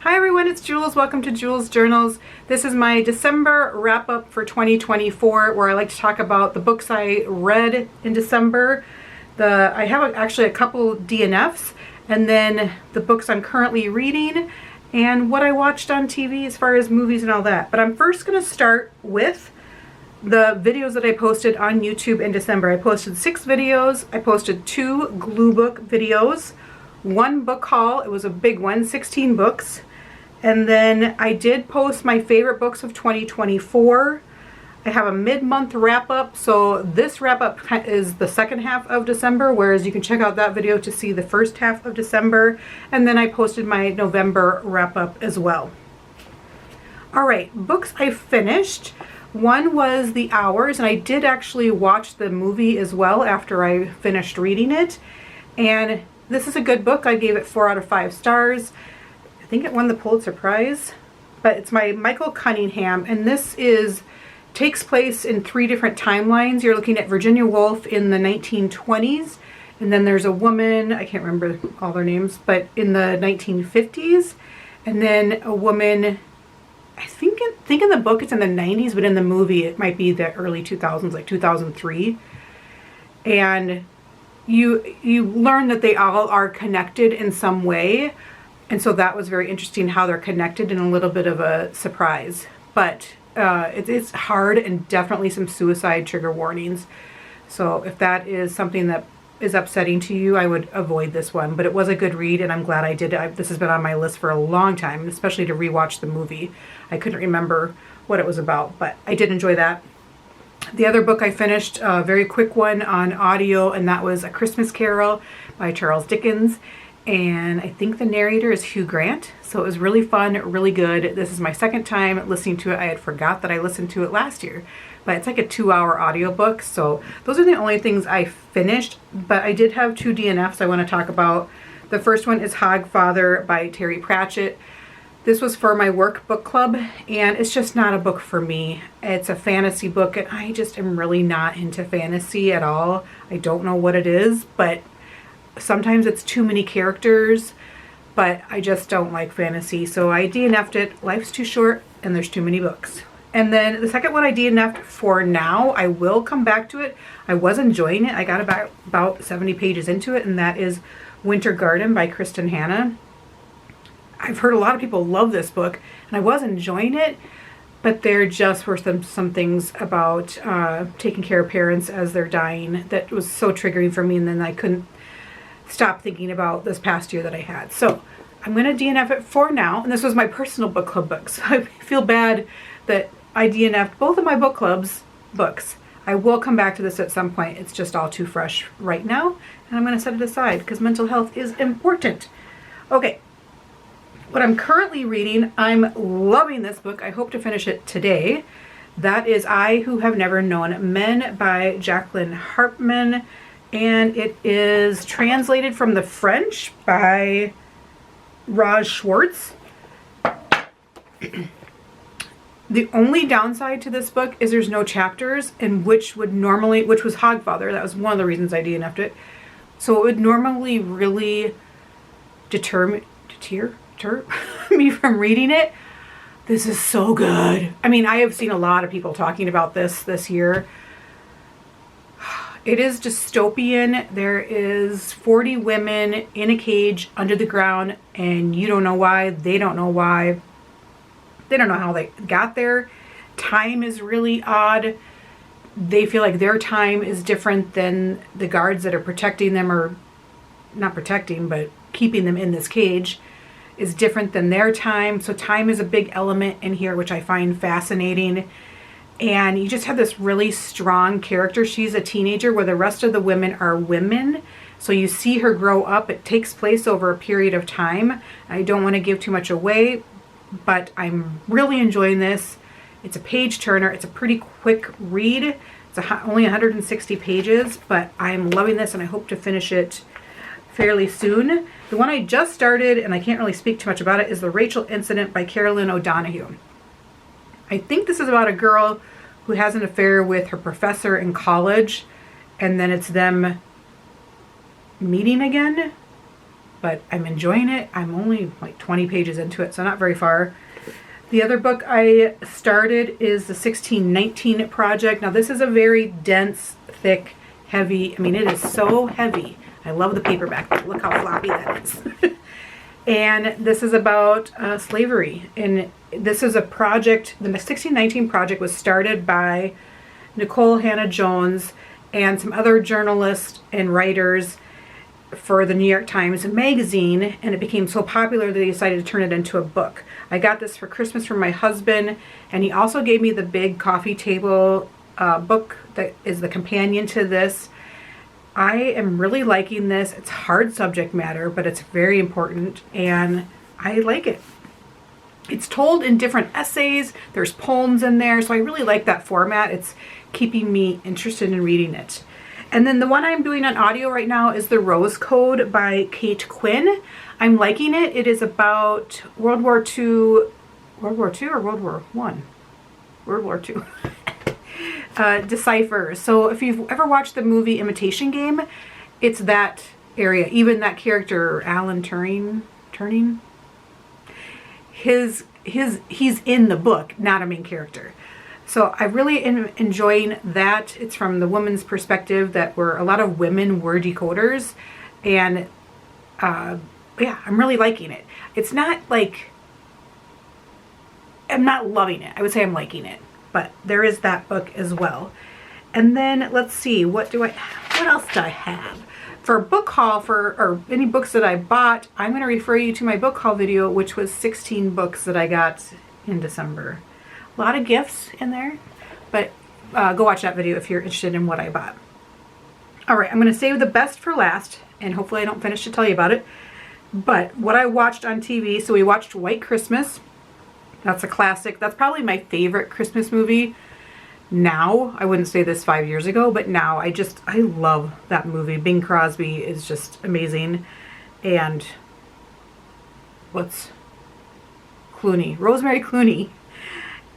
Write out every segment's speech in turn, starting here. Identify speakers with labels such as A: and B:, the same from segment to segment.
A: Hi everyone, it's Jules. Welcome to Jules Journals. This is my December wrap-up for 2024 where I like to talk about the books I read in December. I have actually a couple DNFs, and then the books I'm currently reading and what I watched on TV as far as movies and all that. But I'm first going to start with the videos that I posted on YouTube in December. I posted 6 videos. I posted 2 glue book videos, 1 book haul. It was a big one, 16 books. And then I did post my favorite books of 2024. I have a mid-month wrap-up, so this wrap-up is the second half of December, whereas you can check out that video to see the first half of December. And then I posted my November wrap-up as well. All right, books I finished. One was The Hours, and I did actually watch the movie as well after I finished reading it. And this is a good book. I gave it 4 out of 5 stars. I think it won the Pulitzer Prize, but it's by Michael Cunningham, and this takes place in 3 different timelines. You're looking at Virginia Woolf in the 1920s, and then there's a woman, I can't remember all their names, but in the 1950s, and then a woman, I think in the book it's in the 90s, but in the movie it might be the early 2000s, like 2003. And you learn that they all are connected in some way. And so that was very interesting how they're connected, and a little bit of a surprise. But it's hard, and definitely some suicide trigger warnings. So if that is something that is upsetting to you, I would avoid this one. But it was a good read, and I'm glad I did it. This has been on my list for a long time, especially to rewatch the movie. I couldn't remember what it was about, but I did enjoy that. The other book I finished, a very quick one on audio, and that was A Christmas Carol by Charles Dickens. And I think the narrator is Hugh Grant. So it was really fun, really good. This is my second time listening to it. I had forgot that I listened to it last year, but it's like a 2-hour audiobook. So those are the only things I finished, but I did have 2 DNFs I want to talk about. The first one is Hogfather by Terry Pratchett. This was for my work book club, and it's just not a book for me. It's a fantasy book, and I just am really not into fantasy at all. I don't know what it is, but sometimes it's too many characters, but I just don't like fantasy. So I DNF'd it. Life's too short, and there's too many books. And then the second one I DNF'd for now. I will come back to it. I was enjoying it. I got about 70 pages into it, and that is Winter Garden by Kristen Hanna. I've heard a lot of people love this book, and I was enjoying it, but there just were some things about taking care of parents as they're dying that was so triggering for me, and then I couldn't stop thinking about this past year that I had. So I'm going to DNF it for now, and this was my personal book club books. I feel bad that I DNF'd both of my book club's books. I will come back to this at some point. It's just all too fresh right now, and I'm going to set it aside because mental health is important. Okay. What I'm currently reading, I'm loving this book. I hope to finish it today. That is I Who Have Never Known Men by Jacqueline Hartman, and it is translated from the French by Raj Schwartz. The only downside to this book is there's no chapters, and which was Hogfather. That was one of the reasons I DNF'd it. So it would normally really deter me from reading it. This is so good. I mean, I have seen a lot of people talking about this year. It is dystopian. There is 40 women in a cage under the ground, and you don't know why. They don't know why. They don't know how they got there. Time is really odd. They feel like their time is different than the guards that are protecting them, or not protecting, but keeping them in this cage is different than their time. So time is a big element in here, which I find fascinating. And you just have this really strong character. She's a teenager where the rest of the women are women. So you see her grow up. It takes place over a period of time. I don't want to give too much away, but I'm really enjoying this. It's a page turner. It's a pretty quick read. It's only 160 pages, but I'm loving this, and I hope to finish it fairly soon. The one I just started, and I can't really speak too much about it, is The Rachel Incident by Carolyn O'Donoghue. I think this is about a girl who has an affair with her professor in college, and then it's them meeting again. but I'm enjoying it. I'm only like 20 pages into it, so not very far. The other book I started is the 1619 Project. Now this is a very dense, thick, heavy, I mean it is so heavy. I love the paperback, but look how floppy that is. And this is about slavery. And this is a project, the 1619 Project was started by Nicole Hannah Jones and some other journalists and writers for the New York Times magazine, and it became so popular that they decided to turn it into a book. I got this for Christmas from my husband, and he also gave me the big coffee table book that is the companion to this. I am really liking this. It's hard subject matter, but it's very important, and I like it. It's told in different essays. There's poems in there, so I really like that format. It's keeping me interested in reading it. And then the one I'm doing on audio right now is The Rose Code by Kate Quinn. I'm liking it. It is about World War II or World War I? World War II. Decipher. So if you've ever watched the movie Imitation Game, it's that area. Even that character, Alan Turing, he's in the book, not a main character. So I really am enjoying that. It's from the woman's perspective that a lot of women were decoders. And yeah, I'm really liking it. It's not like, I'm not loving it. I would say I'm liking it. But there is that book as well. And then let's see, what else do I have? For book haul, or any books that I bought, I'm going to refer you to my book haul video, which was 16 books that I got in December. A lot of gifts in there, but go watch that video if you're interested in what I bought. All right, I'm going to save the best for last, and hopefully I don't finish to tell you about it. But what I watched on TV, so we watched White Christmas. That's a classic. That's probably my favorite Christmas movie now. I wouldn't say this 5 years ago, but now I love that movie. Bing Crosby is just amazing. And Rosemary Clooney.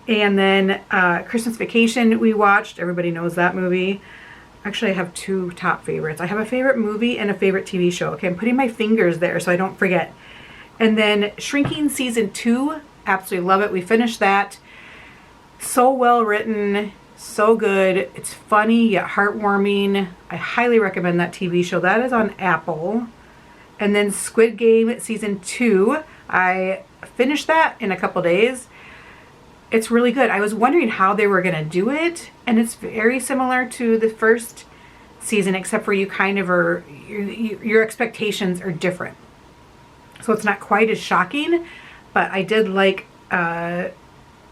A: And then Christmas Vacation we watched. Everybody knows that movie. Actually, I have two top favorites. I have a favorite movie and a favorite TV show. Okay, I'm putting my fingers there so I don't forget. And then Shrinking Season 2. Absolutely love it. We finished that. So well written. So good. It's funny yet heartwarming. I highly recommend that TV show. That is on Apple. And then Squid Game Season 2. I finished that in a couple days. It's really good. I was wondering how they were going to do it, and it's very similar to the first season, except for you kind of your expectations are different. So it's not quite as shocking, but I did like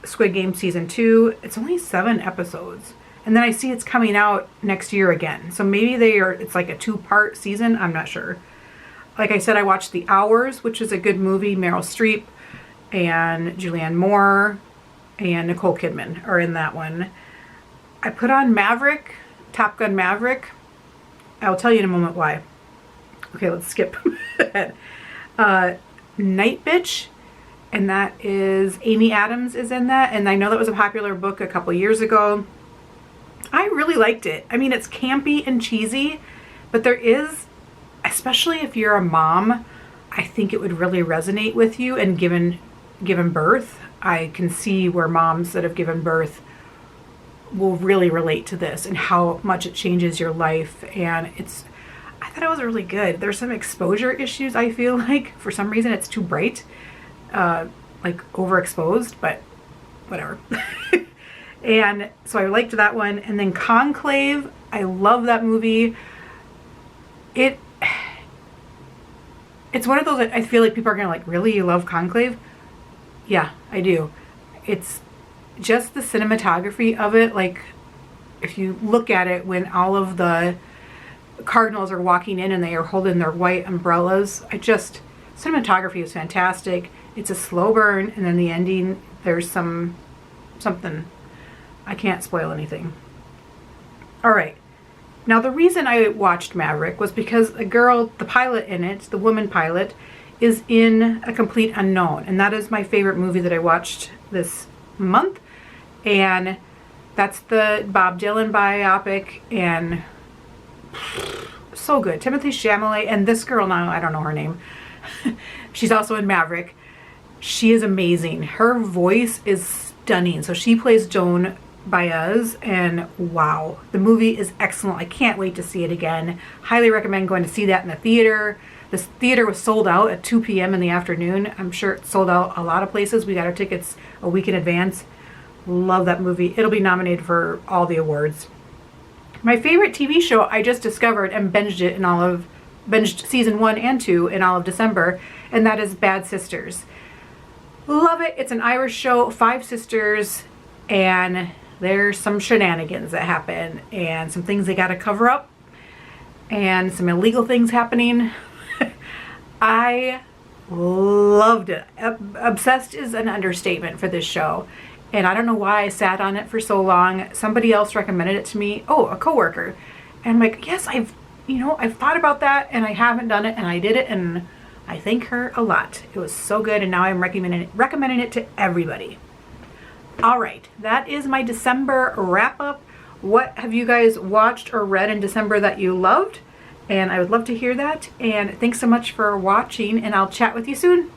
A: Squid Game Season 2. It's only 7 episodes. And then I see it's coming out next year again. So maybe it's like a 2-part season. I'm not sure. Like I said, I watched The Hours, which is a good movie. Meryl Streep and Julianne Moore and Nicole Kidman are in that one. I put on Maverick, Top Gun Maverick. I'll tell you in a moment why. Okay, let's skip ahead. Night Bitch, and that is Amy Adams is in that, and I know that was a popular book a couple years ago. I really liked it. I mean, it's campy and cheesy, but there is, especially if you're a mom, I think it would really resonate with you. And given birth, I can see where moms that have given birth will really relate to this and how much it changes your life. And I thought it was really good. There's some exposure issues, I feel like. For some reason, it's too bright, like overexposed, but whatever. And so I liked that one. And then Conclave, I love that movie. It's one of those that I feel like people are going to like, really? You love Conclave? Yeah, I do. It's just the cinematography of it. Like, if you look at it when all of the cardinals are walking in and they are holding their white umbrellas, cinematography is fantastic. It's a slow burn, and then the ending, there's something. I can't spoil anything. All right. Now, the reason I watched Maverick was because the pilot in it, the woman pilot, is in A Complete Unknown. And that is my favorite movie that I watched this month. And that's the Bob Dylan biopic. And so good. Timothée Chalamet and this girl now, I don't know her name. She's also in Maverick. She is amazing. Her voice is stunning. So she plays Joan Baez, and wow, the movie is excellent. I can't wait to see it again. Highly recommend going to see that in the theater. This theater was sold out at 2 p.m. in the afternoon. I'm sure it sold out a lot of places. We got our tickets a week in advance. Love that movie. It'll be nominated for all the awards. My favorite TV show I just discovered and binged season 1 and 2 in all of December, and that is Bad Sisters. Love it. It's an Irish show, 5 sisters, and there's some shenanigans that happen and some things they got to cover up and some illegal things happening. I loved it. Obsessed is an understatement for this show. And I don't know why I sat on it for so long. Somebody else recommended it to me. Oh, a coworker. And I'm like, yes, I've thought about that and I haven't done it, and I did it, and I thank her a lot. It was so good, and now I'm recommending it to everybody. All right, that is my December wrap up. What have you guys watched or read in December that you loved? And I would love to hear that. And thanks so much for watching, and I'll chat with you soon.